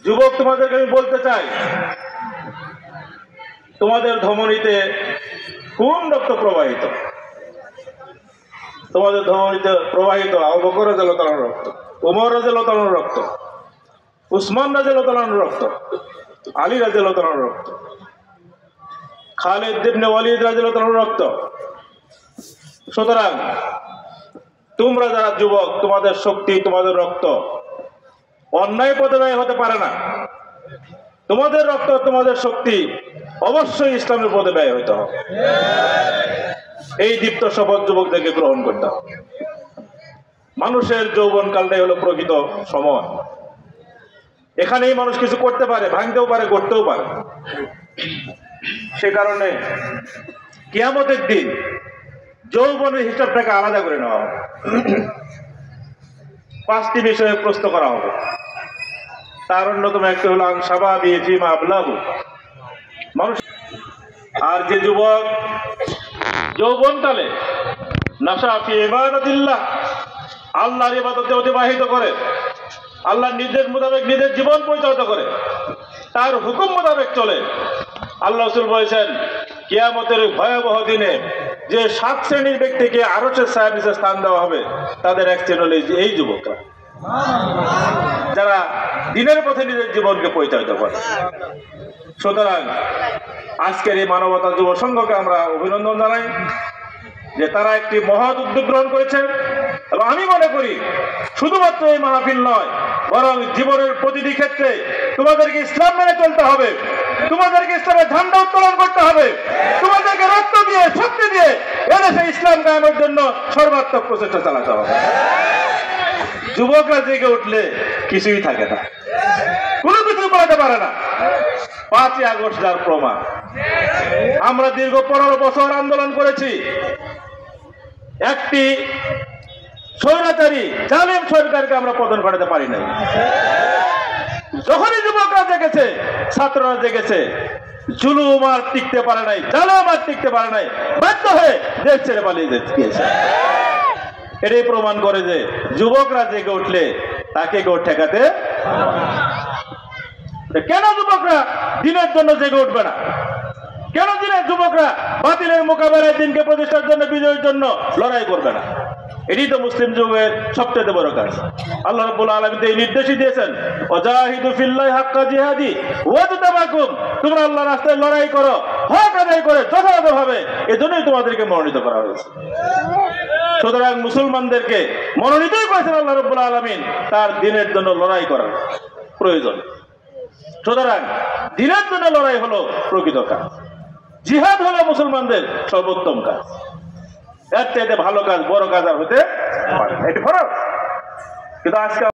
যুবক, তোমাদেরকে আমি বলতে চাই, তোমাদের ধমনীতে কোন রক্ত প্রবাহিত? তোমাদের ধমনীতে প্রবাহিত আবু বকর রাদিয়াল্লাহু তাআলার রক্ত, ওমর রাদিয়াল্লাহু তাআলার রক্ত, উসমান রাদিয়াল্লাহু তাআলার রক্ত, আলী রাদিয়াল্লাহু তাআলার রক্ত, খালিদ ইবনে ওয়ালিদ রাদিয়াল্লাহু তাআলার রক্ত। সুতরাং তোমরা যারা যুবক, তোমাদের শক্তি, তোমাদের রক্ত অন্যায় পথে ব্যয় হতে পারে না। তোমাদের রক্ত, তোমাদের শক্তি অবশ্যই ইসলামের পথে ব্যয় হইতে হবে। এই দীপ্ত শপথ যুবকদেরকে গ্রহণ করতে হবে। মানুষের যৌবনকালটাই হলো প্রকৃত সময়। এখানেই মানুষ কিছু করতে পারে, ভাঙতেও পারে, গড়তেও পারে। সে কারণে কিয়ামতের দিন যৌবনের হিসাবটাকে আলাদা করে নেওয়া হবে। 5টি বিষয়ে প্রশ্ন করা হবে। তার অন্যতম একটি হলো আনসাবাবি ফিমা আবলাগু। মানুষ আর যে যুবক যৌবনকালে নাশা ফি ইবাদাতিল্লাহ, আল্লাহর ইবাদতে অতিবাহিত করে, আল্লাহর নির্দেশ মোতাবেক নিজের জীবন পরিচালিত করে, তার হুকুম মোতাবেক চলে। আল্লাহ রাসূল বলেছেন, কিয়ামতের ভয়াবহ দিনে যে 7 শ্রেণীর ব্যক্তিকে আরশের ছায়ার নিচে স্থান দেওয়া হবে, তাদের এক শ্রেণী হলো এই যুবকরা, যারা দিনের পথে নিজের জীবনকে পরিচালিত করে। সুতরাং আজকের এই মানবতা যুব সংঘকে আমরা অভিনন্দন জানাই যে তারা একটি মহৎ উদ্যোগ গ্রহণ করেছে। এবং আমি মনে করি শুধুমাত্র এই মাহফিল নয়, বরং জীবনের প্রতিটি ক্ষেত্রে তোমাদেরকে ইসলাম মেনে চলতে হবে, তোমাদেরকে ইসলামের ঝান্ডা উত্তোলন করতে হবে, তোমাদেরকে রক্ত দিয়ে, শক্তি দিয়ে এদেশে ইসলাম কায়েমের জন্য সর্বাত্মক প্রচেষ্টা চালাতে হবে। যুবকরা জেগে উঠলে কিছুই থাকে না, কোনো কিছু করাতে পারে না। 5ই আগস্ট যার প্রমাণ। আমরা দীর্ঘ 15 বছর আন্দোলন করেছি, একটি স্বৈরাচারী জালেম সরকারকে আমরা পতন ঘটাতে পারি নাই। যখনই যুবকরা জেগেছে, ছাত্ররা জেগেছে, জুলুম আর টিকতে পারে নাই, জালেম আর টিকতে পারে নাই, বাধ্য হয়ে দেশ ছেড়ে পালিয়ে গিয়েছে। এটাই প্রমাণ করে যে যুবকরা জেগে উঠলে তাকে কেউ ঠেকাতে। কেন যুবকরা দিনের জন্য জেগে উঠবে না? কেন দিনের যুবকরা বাতিলের মোকাবেলায় দিনকে প্রতিষ্ঠার জন্য, বিজয়ের জন্য লড়াই করবে না? এটাই তো মুসলিম যুগের সবচেয়ে বড় কাজ। আল্লাহ রাব্বুল আলামিন এই নির্দেশই দিয়েছেন, ওয়াজাহিদু ফিল্লাহি হাক্কা জিহাদি ওয়াজতাবাকুম, তোমরা আল্লাহর রাস্তায় লড়াই করো, হক আদায় করে যথাযথভাবে। এজন্যই তোমাদেরকে মনোনীত করা হয়েছে। সুতরাং মুসলমানদেরকে মনোনীতই করেছেন আল্লাহ রাব্বুল আলামিন তার দিনের জন্য লড়াই করার প্রয়োজন। সুতরাং দিনের জন্য লড়াই হলো প্রকৃত কাজ, জিহাদ হলো মুসলমানদের সর্বোত্তম কাজ। এর চাইতে ভালো কাজ, বড় কাজ আর হতে পারে না। এটি ফরজ। কিন্তু আজকে